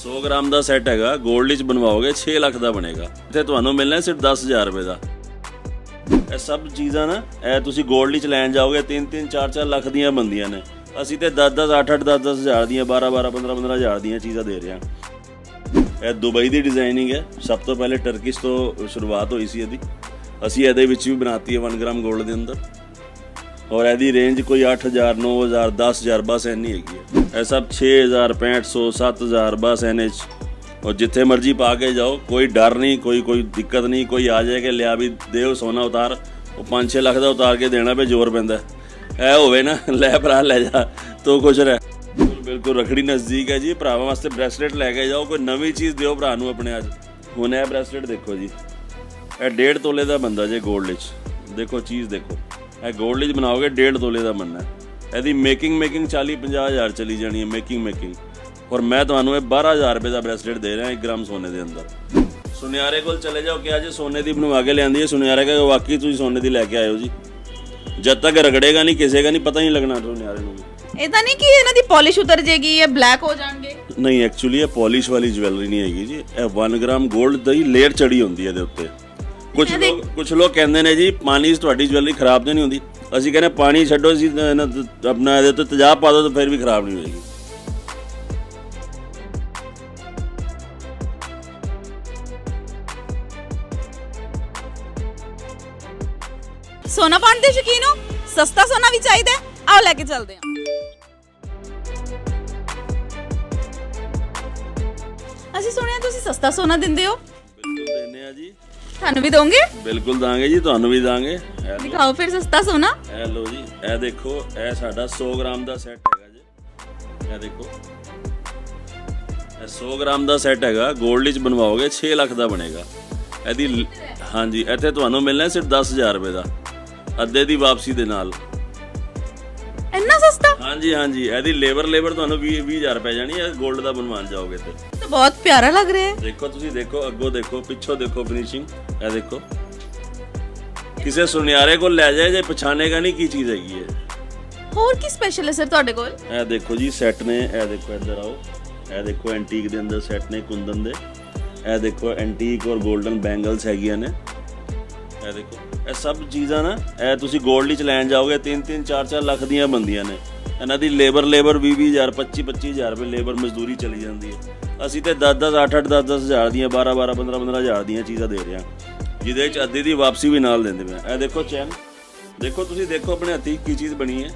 100 gram ਦਾ set ਹੈਗਾ, 골ਡ ਵਿੱਚ ਬਣਵਾਓਗੇ 6 ਲੱਖ ਦਾ ਬਣੇਗਾ। ਇੱਥੇ ਤੁਹਾਨੂੰ ਮਿਲਣਾ ਸਿਰਫ 10,000 ਰੁਪਏ ਦਾ। ਇਹ ਸਭ ਚੀਜ਼ਾਂ ਨਾ ਇਹ ਤੁਸੀਂ 골ਡ ਵਿੱਚ ਲੈਣ ਜਾਓਗੇ 3-3 4-4 ਲੱਖ ਦੀਆਂ ਬਣਦੀਆਂ ਨੇ। ਅਸੀਂ ਤੇ 10-10 8-8 10-10 ਹਜ਼ਾਰ ਦੀਆਂ 12-12 15-15 ਹਜ਼ਾਰ ਦੀਆਂ ਚੀਜ਼ਾਂ ਦੇ ਰਹੇ ਹਾਂ। ਇਹ ਦੁਬਈ ਦੀ ਡਿਜ਼ਾਈਨਿੰਗ ਹੈ। ਸਭ ਤੋਂ ਪਹਿਲੇ ਟਰਕਿਸ਼ ਤੋਂ ਸ਼ੁਰੂਆਤ ਹੋਈ ਸੀ ਇਹਦੀ। ਅਸੀਂ ਇਹਦੇ ਵਿੱਚ ਵੀ ਬਣਾਤੀ ਹੈ 1 ਗ੍ਰਾਮ 골ਡ ਦੇ ਅੰਦਰ। ਔਰ ਇਹਦੀ ਰੇਂਜ ਕੋਈ 8,000 9,000 10,000 ਬਸ ਇੰਨੀ ਹੈਗੀ ਹੈ। ਇਹ ਸਭ 6,000 6500 7,000 ਬਸ ਇੰਨੇ 'ਚ। ਔਰ ਜਿੱਥੇ ਮਰਜ਼ੀ ਪਾ ਕੇ ਜਾਓ, ਕੋਈ ਡਰ ਨਹੀਂ, ਕੋਈ ਦਿੱਕਤ ਨਹੀਂ। ਕੋਈ ਆ ਜਾਏ ਕਿ ਲਿਆ ਵੀ ਦਿਓ ਸੋਨਾ ਉਤਾਰ, ਉਹ 5-6 ਲੱਖ ਦਾ ਉਤਾਰ ਕੇ ਦੇਣਾ ਪਏ, ਜ਼ੋਰ ਪੈਂਦਾ। ਇਹ ਹੋਵੇ ਨਾ ਲੈ ਭਰਾ ਲੈ ਜਾ ਤੂੰ ਖੁਸ਼ ਰਹਿ। ਬਿਲਕੁਲ ਰੱਖੜੀ ਨਜ਼ਦੀਕ ਹੈ ਜੀ, ਭਰਾਵਾਂ ਵਾਸਤੇ ਬ੍ਰੈਸਲੇਟ ਲੈ ਕੇ ਜਾਓ। ਕੋਈ ਨਵੀਂ ਚੀਜ਼ ਦਿਓ ਭਰਾ ਨੂੰ ਆਪਣੇ। ਅੱਜ ਹੁਣ ਇਹ ਬ੍ਰੈਸਲੇਟ ਦੇਖੋ ਜੀ, ਇਹ 1.5 ਤੋਲੇ ਦਾ ਬੰਦਾ ਜੇ 골ਡ ਵਿੱਚ। ਦੇਖੋ ਚੀਜ਼ ਦੇਖੋ, ਇਹ 골ਡ ਵਿੱਚ ਬਣਾਓਗੇ 1.5 ਤੋਲੇ ਦਾ ਬਣਨਾ। ਇਹਦੀ ਮੇਕਿੰਗ 40-50 ਹਜ਼ਾਰ ਚਲੀ ਜਾਣੀ ਹੈ ਮੇਕਿੰਗ। ਔਰ ਮੈਂ ਤੁਹਾਨੂੰ ਇਹ 12,000 ਰੁਪਏ ਦਾ ਬ੍ਰੈਸਲੇਟ ਦੇ ਰਿਹਾ 1 ਗ੍ਰਾਮ ਸੋਨੇ ਦੇ ਅੰਦਰ। ਸੁਨਿਆਰੇ ਕੋਲ ਚਲੇ ਜਾਓ ਕਿ ਅੱਜ ਸੋਨੇ ਦੀ ਬਣਵਾ ਕੇ ਲਿਆਂਦੀ ਹੈ। ਸੁਨਿਆਰੇ ਕਹੇ ਵਾਕਈ ਤੁਸੀਂ ਸੋਨੇ ਦੀ ਲੈ ਕੇ ਆਏ ਹੋ ਜੀ। ਜਦ ਤੱਕ ਰਗੜੇਗਾ ਨਹੀਂ ਕਿਸੇ ਦਾ ਨਹੀਂ ਪਤਾ ਨਹੀਂ ਲੱਗਣਾ ਸੁਨਿਆਰੇ ਨੂੰ। ਇਦਾਂ ਨਹੀਂ ਕਿ ਇਹਨਾਂ ਦੀ ਪਾਲਿਸ਼ ਉਤਰ ਜਾਏਗੀ ਜਾਂ ਬਲੈਕ ਹੋ ਜਾਣਗੇ। ਨਹੀਂ, ਐਕਚੁਅਲੀ ਇਹ ਪਾਲਿਸ਼ ਵਾਲੀ ਜਵੈਲਰੀ ਨਹੀਂ ਹੈਗੀ ਜੀ। ਇਹ 1 ਗ੍ਰਾਮ 골ਡ ਦੀ ਲੇਅਰ ਚੜੀ ਹੁੰਦੀ ਹੈ ਇਹਦੇ ਉੱਤੇ। ਕੁਝ ਲੋਕ ਕਹਿੰਦੇ ਨੇ ਜੀ ਪਾਣੀ 'ਚ ਤੁਹਾਡੀ ਜਵੈਲਰੀ ਖਰਾਬ ਤਾਂ ਨਹੀਂ ਹੁੰਦੀ। ਅਸੀਂ ਕਹਿੰਦੇ ਪਾਣੀ ਛੱਡੋ, ਅਸੀਂ ਆਪਣਾ ਇਹਦੇ ਉੱਤੇ ਤੇਜ਼ਾਬ ਪਾ ਦਿਓ ਤਾਂ ਫਿਰ ਵੀ ਖਰਾਬ ਨਹੀਂ ਹੋਏਗੀ। ਸੋਨਾ ਪਾਉਣ ਦੇ ਸ਼ੌਕੀਨ ਹੋ? ਸਸਤਾ ਸੋਨਾ ਵੀ ਚਾਹੀਦਾ? ਆਓ ਲੈ ਕੇ ਚੱਲਦੇ ਹਾਂ। ਅਸੀਂ ਸੁਣਿਆ ਤੁਸੀਂ ਸਸਤਾ ਸੋਨਾ ਦਿੰਦੇ ਹੋ। ਬਿਲਕੁਲ ਦਿੰਦੇ ਆ ਜੀ। ਤੁਹਾਨੂੰ ਵੀ ਦੋਗੇ? ਬਿਲਕੁਲ ਦਾਂਗੇ ਜੀ, ਤੁਹਾਨੂੰ ਵੀ ਦਾਂਗੇ। ਦਿਖਾਓ ਫਿਰ ਸਸਤਾ ਸੋਨਾ। ਇਹ ਲੋ ਜੀ, ਇਹ ਦੇਖੋ, ਇਹ ਸਾਡਾ 100 ਗ੍ਰਾਮ ਦਾ ਸੈੱਟ ਹੈਗਾ ਜੀ। ਇਹ ਦੇਖੋ, ਇਹ 100 ਗ੍ਰਾਮ ਦਾ ਸੈੱਟ ਹੈਗਾ, 골ਡ ਵਿੱਚ ਬਣਵਾਓਗੇ 6 ਲੱਖ ਦਾ ਬਣੇਗਾ। ਇਹਦੀ ਹਾਂਜੀ, ਇੱਥੇ ਤੁਹਾਨੂੰ ਮਿਲਣਾ ਸਿਰਫ 10,000 ਰੁਪਏ ਦਾ, ਅੱਧੇ ਦੀ ਵਾਪਸੀ ਦੇ ਨਾਲ। ਇੰਨਾ ਸਸਤਾ? ਹਾਂਜੀ, ਇਹਦੀ ਲੇਬਰ ਤੁਹਾਨੂੰ 20,000 ਪੈ ਜਾਣੀ ਹੈ 골ਡ ਦਾ ਬਣਵਾਉਣ ਜਾਓਗੇ ਤੇ। ਤਾਂ ਬਹੁਤ ਪਿਆਰਾ ਲੱਗ ਰਿਹਾ ਹੈ। ਦੇਖੋ ਤੁਸੀਂ ਦੇਖੋ, ਅੱਗੋਂ ਦੇਖੋ, ਪਿੱਛੋਂ ਦੇਖੋ ਫਿਨਿਸ਼ਿੰਗ। ਇਹ ਦੇਖੋ, ਕਿਸੇ ਸੁਨਿਆਰੇ ਕੋਲ ਲੈ ਜਾਏ ਜੇ ਪਛਾਣੇਗਾ ਨਹੀਂ ਕੀ ਚੀਜ਼ ਹੈਗੀ ਹੈ। ਹੋਰ ਕੀ ਸਪੈਸ਼ਲ ਹੈ ਸਰ ਤੁਹਾਡੇ ਕੋਲ? ਇਹ ਦੇਖੋ ਜੀ ਸੈੱਟ ਨੇ। ਇਹ ਦੇਖੋ, ਇੱਧਰ ਆਓ। ਇਹ ਦੇਖੋ ਐਂਟੀਕ ਦੇ ਅੰਦਰ ਸੈੱਟ ਨੇ ਕੁੰਦਨ ਦੇ। ਇਹ ਦੇਖੋ ਐਂਟੀਕ ਔਰ 골ਡਨ ਬੈਂਗਲਸ ਹੈਗੀਆਂ ਨੇ। ਇਹ ਦੇਖੋ, ਇਹ ਸਭ ਚੀਜ਼ਾਂ ਨਾ ਇਹ ਤੁਸੀਂ 골ਡ ਵਿੱਚ ਲੈਣ ਜਾਓਗੇ 3-3 4-4 ਲੱਖ ਦੀਆਂ ਬਣਦੀਆਂ ਨੇ। ਇਹਨਾਂ ਦੀ ਲੇਬਰ 20,000 25,000 ਰੁਪਏ ਲੇਬਰ ਮਜ਼ਦੂਰੀ ਚਲੀ ਜਾਂਦੀ ਹੈ। ਅਸੀਂ ਤੇ 10-10 8-8 10-10 ਹਜ਼ਾਰ ਦੀਆਂ 12-12 15-15 ਹਜ਼ਾਰ ਦੀਆਂ ਚੀਜ਼ਾਂ ਦੇ ਰਹੇ ਹਾਂ, ਜਿਹਦੇ ਵਿੱਚ ਅੱਧੀ ਦੀ ਵਾਪਸੀ ਵੀ ਨਾਲ ਦਿੰਦੇ ਪਏ। ਇਹ ਦੇਖੋ ਚੈਨ, ਦੇਖੋ ਤੁਸੀਂ ਦੇਖੋ ਆਪਣੇ ਹੱਥੀਂ ਕੀ ਚੀਜ਼ ਬਣੀ ਹੈ।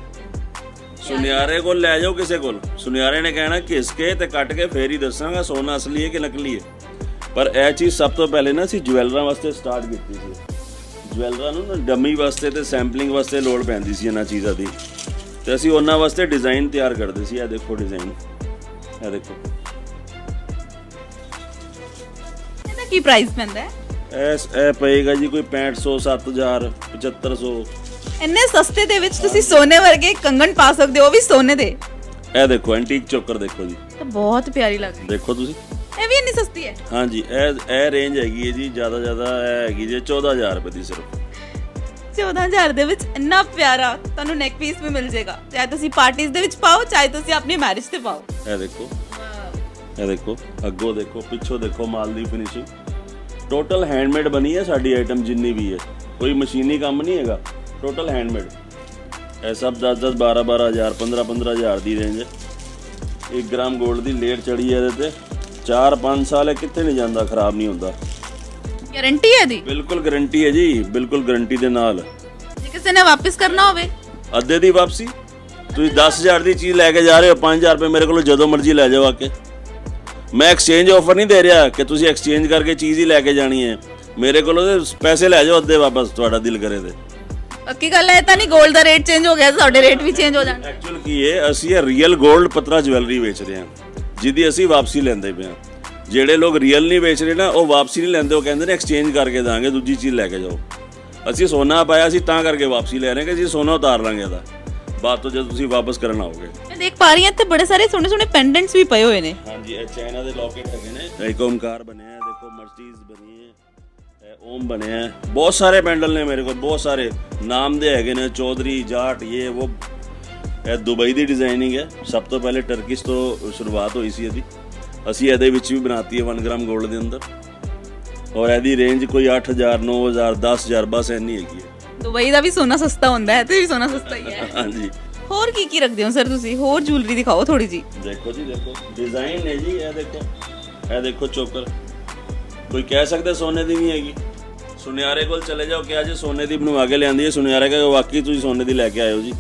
ਸੁਨਿਆਰੇ ਕੋਲ ਲੈ ਜਾਓ, ਕਿਸੇ ਕੋਲ ਸੁਨਿਆਰੇ ਨੇ ਕਹਿਣਾ ਘਿਸ ਕੇ ਤੇ ਕੱਟ ਕੇ ਫੇਰ ਹੀ ਦੱਸਾਂਗਾ ਸੋਨਾ ਅਸਲੀ ਹੈ ਕਿ ਨਕਲੀ ਹੈ। ਪਰ ਇਹ ਚੀਜ਼ ਸਭ ਤੋਂ ਪਹਿਲੇ ਨਾ ਅਸੀਂ ਜਵੈਲਰਾਂ ਵਾਸਤੇ ਸਟਾਰਟ ਕੀਤੀ ਸੀ। ਜਵੈਲਰਾਂ ਨੂੰ ਨਾ ਡਮੀ ਵਾਸਤੇ ਤੇ ਸੈਂਪਲਿੰਗ ਵਾਸਤੇ ਲੋੜ ਪੈਂਦੀ ਸੀ ਇਹਨਾਂ ਚੀਜ਼ਾਂ ਦੀ, ਤੇ ਅਸੀਂ ਉਹਨਾਂ ਵਾਸਤੇ ਡਿਜ਼ਾਈਨ ਤਿਆਰ ਕਰਦੇ ਸੀ। ਇਹ ਦੇਖੋ ਡਿਜ਼ਾਈਨ, ਇਹ ਦੇਖੋ। ਇਹਦਾ ਕੀ ਪ੍ਰਾਈਸ ਪੈਂਦਾ ਹੈ? ਇਹ ਪਏਗਾ ਜੀ ਕੋਈ 6500 7000 7500। ਇੰਨੇ ਸਸਤੇ ਦੇ ਵਿੱਚ ਤੁਸੀਂ ਸੋਨੇ ਵਰਗੇ ਕੰਗਣ ਪਾ ਸਕਦੇ ਹੋ, ਉਹ ਵੀ ਸੋਨੇ ਦੇ। ਇਹ ਦੇਖੋ ਐਂਟੀਕ ਚੋਕਰ ਦੇਖੋ ਜੀ, ਤਾਂ ਬਹੁਤ ਪਿਆਰੀ ਲੱਗ ਰਹੀ ਹੈ। ਦੇਖੋ ਤੁਸੀਂ, ਇਹ ਵੀ ਇੰਨੀ ਸਸਤੀ ਹੈ? ਹਾਂਜੀ, ਇਹ ਰੇਂਜ ਹੈਗੀ ਹੈ ਜੀ ਜ਼ਿਆਦਾ ਇਹ ਹੈਗੀ ਜੀ 14,000 ਰੁਪਏ ਦੀ ਸਿਰਫ। 14,000 ਦੇ ਵਿੱਚ ਇੰਨਾ ਪਿਆਰਾ ਤੁਹਾਨੂੰ ਨੈਕ ਪੀਸ ਵੀ ਮਿਲ ਜਾਏਗਾ। ਚਾਹੇ ਤੁਸੀਂ ਪਾਰਟੀਆਂ ਦੇ ਵਿੱਚ ਪਾਓ, ਚਾਹੇ ਤੁਸੀਂ ਆਪਣੀ ਮੈਰਿਜ ਤੇ ਪਾਓ। ਇਹ ਦੇਖੋ, ਇਹ ਦੇਖੋ, ਅੱਗੋਂ ਦੇਖੋ, ਪਿੱਛੋਂ ਦੇਖੋ, ਮਾਲ ਦੀ ਫਿਨਿਸ਼ਿੰਗ ਟੋਟਲ ਹੈਂਡਮੇਡ ਬਣੀ ਹੈ ਸਾਡੀ ਆਈਟਮ ਜਿੰਨੀ ਵੀ ਹੈ। ਕੋਈ ਮਸ਼ੀਨੀ ਕੰਮ ਨਹੀਂ ਹੈਗਾ, ਟੋਟਲ ਹੈਂਡਮੇਡ। ਇਹ ਸਭ 10-10 12-12 ਹਜ਼ਾਰ 15-15 ਹਜ਼ਾਰ ਦੀ ਰੇਂਜ ਹੈ। 1 ਗ੍ਰਾਮ 골ਡ ਦੀ ਲੇਅਰ ਚੜੀ ਹੈ ਇਹਦੇ ਤੇ। 4-5 ਸਾਲ ਇਹ ਕਿੱਥੇ ਨਹੀਂ ਜਾਂਦਾ, ਖਰਾਬ ਨਹੀਂ ਹੁੰਦਾ। ਗਾਰੰਟੀ ਹੈ ਦੀ? ਬਿਲਕੁਲ ਗਾਰੰਟੀ ਹੈ ਜੀ, ਬਿਲਕੁਲ ਗਾਰੰਟੀ ਦੇ ਨਾਲ। ਜੇ ਕਿਸੇ ਨੇ ਵਾਪਸ ਕਰਨਾ ਹੋਵੇ? ਅੱਧੇ ਦੀ ਵਾਪਸੀ। ਤੁਸੀਂ 10,000 ਦੀ ਚੀਜ਼ ਲੈ ਕੇ ਜਾ ਰਹੇ ਹੋ, 5,000 ਰੁਪਏ ਮੇਰੇ ਕੋਲੋਂ ਜਦੋਂ ਮਰਜ਼ੀ ਲੈ ਜਾਓ ਆ ਕੇ। ਮੈਂ ਐਕਸਚੇਂਜ ਆਫਰ ਨਹੀਂ ਦੇ ਰਿਹਾ ਕਿ ਤੁਸੀਂ ਐਕਸਚੇਂਜ ਕਰਕੇ ਚੀਜ਼ ਹੀ ਲੈ ਕੇ ਜਾਣੀ ਹੈ। ਮੇਰੇ ਕੋਲੋਂ ਤੇ ਪੈਸੇ ਲੈ ਜਾਓ ਅੱਧੇ ਵਾਪਸ, ਤੁਹਾਡਾ ਦਿਲ ਕਰੇ ਤੇ। ਪੱਕੀ ਗੱਲ ਹੈ ਤਾਂ ਨਹੀਂ 골ਡ ਦਾ ਰੇਟ ਚੇਂਜ ਹੋ ਗਿਆ, ਤੁਹਾਡੇ ਰੇਟ ਵੀ ਚੇਂਜ ਹੋ ਜਾਣਗੇ। ਐਕਚੁਅਲ ਕੀ ਹੈ, ਅਸੀਂ ਇਹ ਰੀਅਲ 골ਡ ਪਤਰਾ ਜਵੈਲਰੀ ਵੇਚ ਰਹੇ ਹਾਂ, ਜਿਹਦੀ ਅਸੀਂ ਵਾਪਸੀ ਲੈਂਦੇ ਪਏ ਹਾਂ। ਜਿਹੜੇ ਲੋਕ ਰੀਅਲ ਨਹੀਂ ਵੇਚ ਰਹੇ ਨਾ, ਉਹ ਵਾਪਸੀ ਨਹੀਂ ਲੈਂਦੇ, ਉਹ ਕਹਿੰਦੇ ਨੇ ਐਕਸਚੇਂਜ ਕਰਕੇ ਦਾਂਗੇ, ਦੂਜੀ ਚੀਜ਼ ਲੈ ਕੇ ਜਾਓ। ਅਸੀਂ ਸੋਨਾ ਪਾਇਆ ਸੀ ਤਾਂ ਕਰਕੇ ਵਾਪਸੀ ਲੈ ਰਹੇ ਕਿ ਅਸੀਂ ਸੋਨਾ ਉਤਾਰ ਲਾਂਗੇ ਇਹਦਾ ਬਾਅਦ ਤੋਂ ਜਦੋਂ ਤੁਸੀਂ ਵਾਪਸ ਕਰਨ ਆਓਗੇ। ਮੈਂ ਦੇਖ ਪਾ ਰਹੀ ਹਾਂ ਇੱਥੇ ਬੜੇ ਸਾਰੇ ਸੋਹਣੇ ਪੈਂਡੈਂਟਸ ਵੀ ਪਏ ਹੋਏ ਨੇ। ਹਾਂਜੀ, ਇਹ ਚਾਈਨਾ ਦੇ ਲੋਕੇਟ ਹੈਗੇ ਨੇ। ਇੱਕ ਓਮਕਾਰ ਬਣਿਆ ਹੈ, ਦੇਖੋ ਮਰਸੀਡੀਜ਼ ਬਣੀ ਹੈ, ਇਹ ਓਮ ਬਣਿਆ ਹੈ। ਬਹੁਤ ਸਾਰੇ ਪੈਂਡਲ ਨੇ ਮੇਰੇ ਕੋਲ, ਬਹੁਤ ਸਾਰੇ ਨਾਮ ਦੇ ਹੈਗੇ ਨੇ, ਚੌਧਰੀ ਜਾਟ ਇਹ ਉਹ। ਇਹ ਦੁਬਈ ਦੀ ਡਿਜ਼ਾਈਨਿੰਗ ਹੈ। ਸਭ ਤੋਂ ਪਹਿਲੇ ਟਰਕਿਸ਼ ਤੋਂ ਸ਼ੁਰੂਆਤ ਹੋਈ ਸੀ ਇਹਦੀ। ਅਸੀਂ ਇਹਦੇ ਵਿੱਚ ਵੀ ਬਣਾਤੀ ਹੈ 1 ਗ੍ਰਾਮ 골ਡ ਦੇ ਅੰਦਰ, ਔਰ ਇਹਦੀ ਰੇਂਜ ਕੋਈ 8000 9000 10000 ਬਸ ਇੰਨੀ ਹੈਗੀ ਹੈ। ਦੁਬਈ ਦਾ ਵੀ ਸੋਨਾ ਸਸਤਾ ਹੁੰਦਾ ਹੈ ਤੇ ਵੀ ਸੋਨਾ ਸਸਤਾ ਹੀ ਹੈ। ਹਾਂਜੀ ਹੋਰ ਕੀ ਰੱਖਦੇ ਹੋ ਸਰ ਤੁਸੀਂ? ਹੋਰ ਜੁਐਲਰੀ ਦਿਖਾਓ ਥੋੜੀ ਜੀ। ਦੇਖੋ ਜੀ, ਦੇਖੋ ਡਿਜ਼ਾਈਨ ਹੈ ਜੀ, ਇਹ ਦੇਖੋ ਚੋਕਰ, ਕੋਈ ਕਹਿ ਸਕਦਾ ਸੋਨੇ ਦੀ ਨਹੀਂ ਹੈਗੀ। ਸੁਨਿਆਰੇ ਕੋਲ ਚਲੇ ਜਾਓ ਕਿ ਅੱਜ ਸੋਨੇ ਦੀ ਬਣਵਾ ਕੇ ਲਿਆਂਦੀ ਹੈ, ਸੁਨਿਆਰੇ ਕਹੇ ਵਾਕਈ ਤੁਸੀਂ ਸੋਨੇ ਦੀ ਲੈ ਕੇ ਆਏ ਹੋ ਜੀ।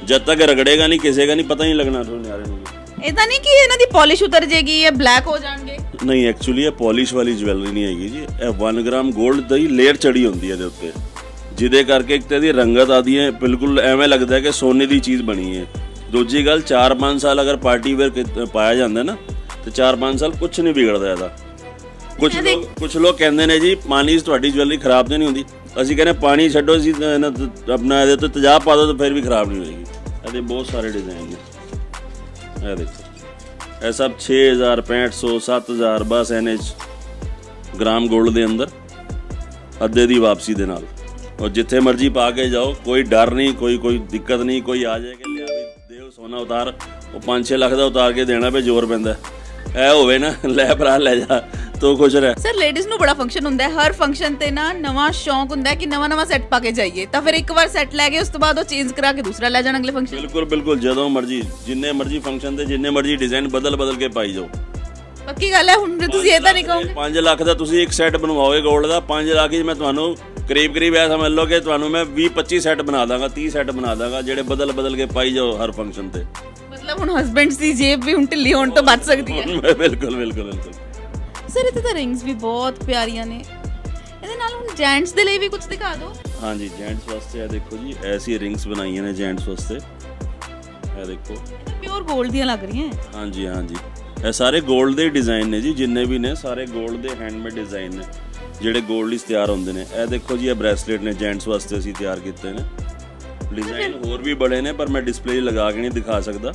ਜਦ ਤੱਕ ਰਗੜੇਗਾ ਨਹੀਂ ਕਿਸੇ ਦਾ ਨਹੀਂ ਪਤਾ ਨਹੀਂ ਲੱਗਣਾ ਸੁਨਿਆਰੇ ਨੂੰ। ਇਦਾਂ ਨਹੀਂ ਕਿ ਇਹਨਾਂ ਦੀ ਪਾਲਿਸ਼ ਉਤਰ ਜਾਏਗੀ ਜਾਂ ਬਲੈਕ ਹੋ ਜਾਣਗੇ? ਨਹੀਂ, ਐਕਚੁਅਲੀ ਇਹ ਪਾਲਿਸ਼ ਵਾਲੀ ਜਵੈਲਰੀ ਨਹੀਂ ਹੈਗੀ ਜੀ, ਇਹ 1 ਗ੍ਰਾਮ 골ਡ ਦੀ ਲੇਅਰ ਚੜੀ ਹੁੰਦੀ ਹੈ ਇਹਦੇ ਉੱਤੇ, ਜਿਹਦੇ ਕਰਕੇ ਇੱਕ ਤਾਂ ਇਹਦੀ ਰੰਗਤ ਆਦੀ ਹੈ, ਬਿਲਕੁਲ ਐਵੇਂ ਲੱਗਦਾ ਹੈ ਕਿ ਸੋਨੇ ਦੀ ਚੀਜ਼ ਬਣੀ ਹੈ। ਦੂਜੀ ਗੱਲ 4-5 ਸਾਲ ਅਗਰ ਪਾਰਟੀ ਵੇਅਰ ਪਾਇਆ ਜਾਂਦਾ ਨਾ ਤੇ 4-5 ਸਾਲ ਕੁਝ ਨਹੀਂ ਵਿਗੜਦਾ ਇਹਦਾ। ਕੁਝ ਲੋਕ ਕਹਿੰਦੇ ਨੇ ਜੀ ਪਾਣੀ 'ਚ ਤੁਹਾਡੀ ਜਵੈਲਰੀ ਖਰਾਬ ਤਾਂ ਨਹੀਂ ਹੁੰਦੀ, ਅਸੀਂ ਕਹਿੰਦੇ ਪਾਣੀ ਛੱਡੋ, ਅਸੀਂ ਆਪਣਾ ਇਹਦੇ ਉੱਤੇ ਤੇਜ਼ਾਬ ਪਾ ਦਿਓ ਤਾਂ ਫਿਰ ਵੀ ਖਰਾਬ ਨਹੀਂ ਹੋਏਗੀ। ਇਹਦੇ ਬਹੁਤ ਸਾਰੇ ਡਿਜ਼ਾਈਨ ਨੇ, ਇਹ ਦੇਖੋ, ਇਹ ਸਭ 6000 6500 7000 ਬਸ ਇਹਨੇ ਗ੍ਰਾਮ 골ਡ ਦੇ ਅੰਦਰ ਅੱਧੇ ਦੀ ਵਾਪਸੀ ਦੇ ਨਾਲ, ਔਰ ਜਿੱਥੇ ਮਰਜ਼ੀ ਪਾ ਕੇ ਜਾਓ, ਕੋਈ ਡਰ ਨਹੀਂ, ਕੋਈ ਦਿੱਕਤ ਨਹੀਂ। ਕੋਈ ਆ ਜਾਏ ਕਿ ਲਿਆ ਵੀ ਦੇਵ ਸੋਨਾ ਉਤਾਰ, ਉਹ 5-6 ਲੱਖ ਦਾ ਉਤਾਰ ਕੇ ਦੇਣਾ ਪਏ, ਜ਼ੋਰ ਪੈਂਦਾ। ਇਹ ਹੋਵੇ ਨਾ ਲੈ ਭਰਾ ਲੈ ਜਾ ਤੂੰ ਖੁਸ਼ ਰਹਿ। ਸਰ ਲੇਡੀਜ਼ ਨੂੰ ਬੜਾ ਫੰਕਸ਼ਨ ਹੁੰਦਾ ਹੈ, ਹਰ ਫੰਕਸ਼ਨ ਤੇ ਨਾ ਨਵਾਂ ਸ਼ੌਂਕ ਹੁੰਦਾ ਹੈ ਕਿ ਨਵਾਂ ਸੈੱਟ ਪਾ ਕੇ ਜਾਈਏ, ਤਾਂ ਫਿਰ ਇੱਕ ਵਾਰ ਸੈੱਟ ਲੈ ਕੇ ਉਸ ਤੋਂ ਬਾਅਦ ਉਹ ਚੇਂਜ ਕਰਾ ਕੇ ਦੂਸਰਾ ਲੈ ਜਾਣ ਅਗਲੇ ਫੰਕਸ਼ਨ। ਬਿਲਕੁਲ ਜਦੋਂ ਮਰਜ਼ੀ, ਜਿੰਨੇ ਮਰਜ਼ੀ ਫੰਕਸ਼ਨ ਤੇ ਜਿੰਨੇ ਮਰਜ਼ੀ ਡਿਜ਼ਾਈਨ ਬਦਲ ਕੇ ਪਾਈ ਜਾਓ। ਪੱਕੀ ਗੱਲ ਹੈ। ਹੁਣ ਤੁਸੀਂ ਇਹ ਤਾਂ ਨਹੀਂ ਕਹੋਗੇ 5 ਲੱਖ ਦਾ ਤੁਸੀਂ ਇੱਕ ਸੈੱਟ ਬਣਵਾਓਗੇ 골ਡ ਦਾ, 5 ਲੱਖ 'ਚ ਮੈਂ ਤੁਹਾਨੂੰ ਕਰੀਬ ਇਹ ਸਮਝ ਲਓ ਕਿ ਤੁਹਾਨੂੰ ਮੈਂ 20-25 ਸੈੱਟ ਬਣਾ ਦਾਂਗਾ, 30 ਸੈੱਟ ਬਣਾ ਦਾਂਗਾ, ਜਿਹੜੇ ਬਦਲ ਕੇ ਪਾਈ ਜਾਓ ਹਰ ਫੰਕਸ਼ਨ ਤੇ। ਮਤਲਬ ਹੁਣ ਹਸਬੈਂਡਸ ਦੀ ਜੇਬ ਵੀ ਹੁਣ ਢਿੱਲੀ ਹੋਣ ਤੋਂ ਬਚ ਸਕਦੀ ਹੈ। ਬਿਲਕੁਲ। ਸਰ ਇੱਥੇ ਤਾਂ ਰਿੰਗਸ ਵੀ ਬਹੁਤ ਪਿਆਰੀਆਂ ਨੇ, ਇਹਦੇ ਨਾਲ ਹੁਣ ਜੈਂਟਸ ਦੇ ਲਈ ਵੀ ਕੁਝ ਦਿਖਾ ਦਿਓ। ਹਾਂਜੀ, ਜੈਂਟਸ ਵਾਸਤੇ ਇਹ ਦੇਖੋ ਜੀ, ਐਸੀ ਰਿੰਗਸ ਬਣਾਈਆਂ ਨੇ ਜੈਂਟਸ ਵਾਸਤੇ, ਇਹ ਦੇਖੋ ਪਿਓਰ 골ਡ ਦੀਆਂ ਲੱਗ ਰਹੀਆਂ। ਹਾਂਜੀ, ਇਹ ਸਾਰੇ 골ਡ ਦੇ ਡਿਜ਼ਾਈਨ ਨੇ ਜੀ, ਜਿੰਨੇ ਵੀ ਨੇ ਸਾਰੇ 골ਡ ਦੇ ਹੈਂਡਮੇਡ ਡਿਜ਼ਾਈਨ ਨੇ, ਜਿਹੜੇ 골ਡ ਲਈ ਤਿਆਰ ਹੁੰਦੇ ਨੇ। ਇਹ ਦੇਖੋ ਜੀ, ਇਹ ਬ੍ਰੈਸਲੇਟ ਨੇ ਜੈਂਟਸ ਵਾਸਤੇ ਅਸੀਂ ਤਿਆਰ ਕੀਤੇ ਨੇ। ਡਿਜ਼ਾਈਨ ਹੋਰ ਵੀ ਬੜੇ ਨੇ ਪਰ ਮੈਂ ਡਿਸਪਲੇ ਲਗਾ ਕੇ ਨਹੀਂ ਦਿਖਾ ਸਕਦਾ,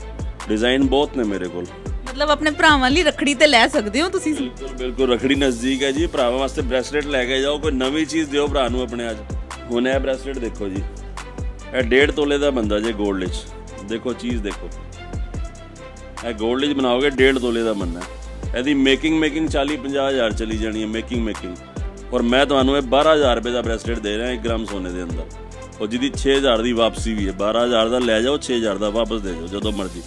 ਡਿਜ਼ਾਈਨ ਬਹੁਤ ਨੇ ਮੇਰੇ ਕੋਲ। ਮਤਲਬ ਆਪਣੇ ਭਰਾਵਾਂ ਲਈ ਰੱਖੜੀ ਤੇ ਲੈ ਸਕਦੇ ਹੋ ਤੁਸੀਂ? ਬਿਲਕੁਲ ਰੱਖੜੀ ਨਜ਼ਦੀਕ ਹੈ ਜੀ, ਭਰਾਵਾਂ ਵਾਸਤੇ ਬ੍ਰੈਸਲੇਟ ਲੈ ਕੇ ਜਾਓ, ਕੋਈ ਨਵੀਂ ਚੀਜ਼ ਦਿਓ ਭਰਾ ਨੂੰ ਆਪਣੇ। ਅੱਜ ਹੁਣ ਇਹ ਬ੍ਰੈਸਲੇਟ ਦੇਖੋ ਜੀ, ਇਹ 1.5 ਤੋਲੇ ਦਾ ਬੰਦਾ ਜੇ 골ਡ ਵਿੱਚ, ਦੇਖੋ ਚੀਜ਼ ਦੇਖੋ, ਇਹ 골ਡ ਵਿੱਚ ਬਣਾਓਗੇ 1.5 ਤੋਲੇ ਦਾ ਬੰਦਾ। ਇਹਦੀ ਮੇਕਿੰਗ 40-50 ਹਜ਼ਾਰ ਚਲੀ ਜਾਣੀ ਹੈ ਮੇਕਿੰਗ, ਔਰ ਮੈਂ ਤੁਹਾਨੂੰ ਇਹ 12,000 ਰੁਪਏ ਦਾ ਬ੍ਰੈਸਲੇਟ ਦੇ ਰਿਹਾ 1 ਗ੍ਰਾਮ ਸੋਨੇ ਦੇ ਅੰਦਰ, ਔਰ ਜਿਹਦੀ 6000 ਦੀ ਵਾਪਸੀ ਵੀ ਹੈ। 12,000 ਦਾ ਲੈ ਜਾਓ, 6000 ਦਾ ਵਾਪਸ ਦੇ ਜਾਓ ਜਦੋਂ ਮਰਜ਼ੀ,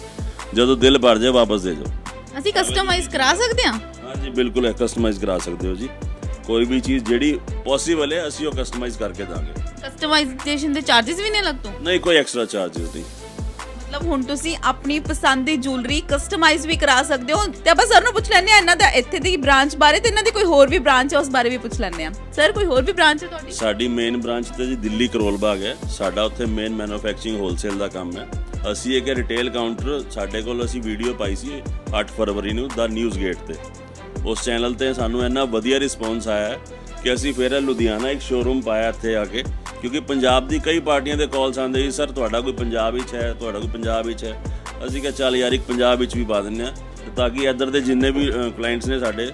ਜਦੋਂ ਦਿਲ ਭਰ ਜਾਏ ਵਾਪਸ ਦੇ ਜਾਓ। ਅਸੀਂ ਕਸਟਮਾਈਜ਼ ਕਰਾ ਸਕਦੇ ਹਾਂ? ਹਾਂਜੀ ਬਿਲਕੁਲ, ਇਹ ਕਸਟਮਾਈਜ਼ ਕਰਾ ਸਕਦੇ ਹੋ ਜੀ, ਕੋਈ ਵੀ ਚੀਜ਼ ਜਿਹੜੀ ਪੋਸੀਬਲ ਹੈ ਅਸੀਂ ਉਹ ਕਸਟਮਾਈਜ਼ ਕਰਕੇ ਦਾਂਗੇ। ਕਸਟਮਾਈਜ਼ੇਸ਼ਨ ਦੇ ਚਾਰजेस ਵੀ ਨਹੀਂ ਲੱਗਦੇ? ਨਹੀਂ, ਕੋਈ ਐਕਸਟਰਾ ਚਾਰजेस ਨਹੀਂ। ਮਤਲਬ ਹੁਣ ਤੁਸੀਂ ਆਪਣੀ ਪਸੰਦ ਦੀ ਜੁਐਲਰੀ ਕਸਟਮਾਈਜ਼ ਵੀ ਕਰਾ ਸਕਦੇ ਹੋ। ਤੇ ਆਪਾਂ ਸਰ ਨੂੰ ਪੁੱਛ ਲੈਂਦੇ ਆ ਇਹਨਾਂ ਦਾ ਇੱਥੇ ਦੀ ਬ੍ਰਾਂਚ ਬਾਰੇ, ਤੇ ਇਹਨਾਂ ਦੀ ਕੋਈ ਹੋਰ ਵੀ ਬ੍ਰਾਂਚ ਹੈ ਉਸ ਬਾਰੇ ਵੀ ਪੁੱਛ ਲੈਂਦੇ ਆ। ਸਰ ਕੋਈ ਹੋਰ ਵੀ ਬ੍ਰਾਂਚ ਹੈ ਤੁਹਾਡੀ? ਸਾਡੀ ਮੇਨ ਬ੍ਰਾਂਚ ਤੇ ਜੀ ਦਿੱਲੀ ਕਰੋਲ ਬਾਗ ਹੈ ਸਾਡਾ, ਉੱਥੇ ਮੇਨ ਮੈਨੂਫੈਕਚਰਿੰਗ ਹੋਲਸੇਲ ਦਾ ਕੰਮ ਹੈ। ਅਸੀਂ ਇੱਕ ਰਿਟੇਲ ਕਾਊਂਟਰ ਸਾਡੇ ਕੋਲ ਅਸੀਂ ਵੀਡੀਓ ਪਾਈ ਸੀ 8 ਫਰਵਰੀ ਨੂੰ ਦਾ ਨਿਊਜ਼ ਗੇਟ ਤੇ, ਉਸ ਚੈਨਲ ਤੇ ਸਾਨੂੰ ਇੰਨਾ ਵਧੀਆ ਰਿਸਪੌਂਸ ਆਇਆ ਕਿ ਅਸੀਂ ਫਿਰ ਲੁਧਿਆਣਾ ਇੱਕ ਸ਼ੋਰੂਮ ਪਾਇਆ ਇੱਥੇ ਆ ਕੇ, ਕਿਉਂਕਿ ਪੰਜਾਬ ਦੀ ਕਈ ਪਾਰਟੀਆਂ ਦੇ ਕਾਲਸ ਆਉਂਦੇ ਸੀ, ਸਰ ਤੁਹਾਡਾ ਕੋਈ ਪੰਜਾਬ ਵਿੱਚ ਹੈ, ਤੁਹਾਡਾ ਕੋਈ ਪੰਜਾਬ ਵਿੱਚ ਹੈ। ਅਸੀਂ ਕਿਹਾ ਚੱਲ ਯਾਰ ਇੱਕ ਪੰਜਾਬ ਵਿੱਚ ਵੀ ਪਾ ਦਿੰਦੇ ਹਾਂ, ਤਾਂ ਕਿ ਇੱਧਰ ਦੇ ਜਿੰਨੇ ਵੀ ਕਲਾਇੰਟਸ ਨੇ ਸਾਡੇ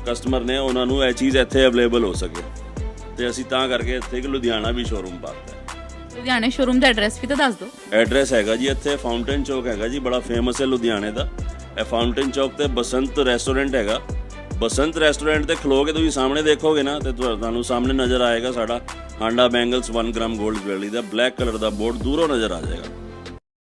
ਕਸਟਮਰ ਨੇ ਉਹਨਾਂ ਨੂੰ ਇਹ ਚੀਜ਼ ਇੱਥੇ ਅਵੇਲੇਬਲ ਹੋ ਸਕੇ, ਤੇ ਅਸੀਂ ਤਾਂ ਕਰਕੇ ਇੱਥੇ ਇੱਕ ਲੁਧਿਆਣਾ ਵੀ ਸ਼ੋਰੂਮ ਪਾਤਾ ਹੈ। ਲੁਧਿਆਣੇ ਸ਼ੋਰੂਮ ਦਾ ਐਡਰੈਸ ਵੀ ਤਾਂ ਦੱਸ ਦਿਓ। ਐਡਰੈਸ ਹੈਗਾ ਜੀ ਇੱਥੇ ਫਾਊਂਟੇਨ ਚੌਕ ਹੈਗਾ ਜੀ, ਬੜਾ ਫੇਮਸ ਹੈ ਲੁਧਿਆਣੇ ਦਾ। ਇਹ ਫਾਊਂਟੇਨ ਚੌਕ ਤੇ ਬਸੰਤ ਰੈਸਟੋਰੈਂਟ ਹੈਗਾ, ਬਸੰਤ ਰੈਸਟੋਰੈਂਟ ਤੇ ਖਲੋ ਕੇ ਤੁਸੀਂ ਸਾਹਮਣੇ ਦੇਖੋਗੇ ਨਾ ਤੇ ਤੁਹਾਨੂੰ ਸਾਹਮਣੇ ਨਜ਼ਰ ਆਏਗਾ ਸਾਡਾ ਹਾਂਡਾ ਬੈਂਗਲਸ 1 ਗ੍ਰਾਮ 골ਡ ਜਵੈਲਰੀ ਦਾ ਬਲੈਕ ਕਲਰ ਦਾ ਬੋਰਡ ਦੂਰੋਂ ਨਜ਼ਰ ਆ ਜਾਏਗਾ।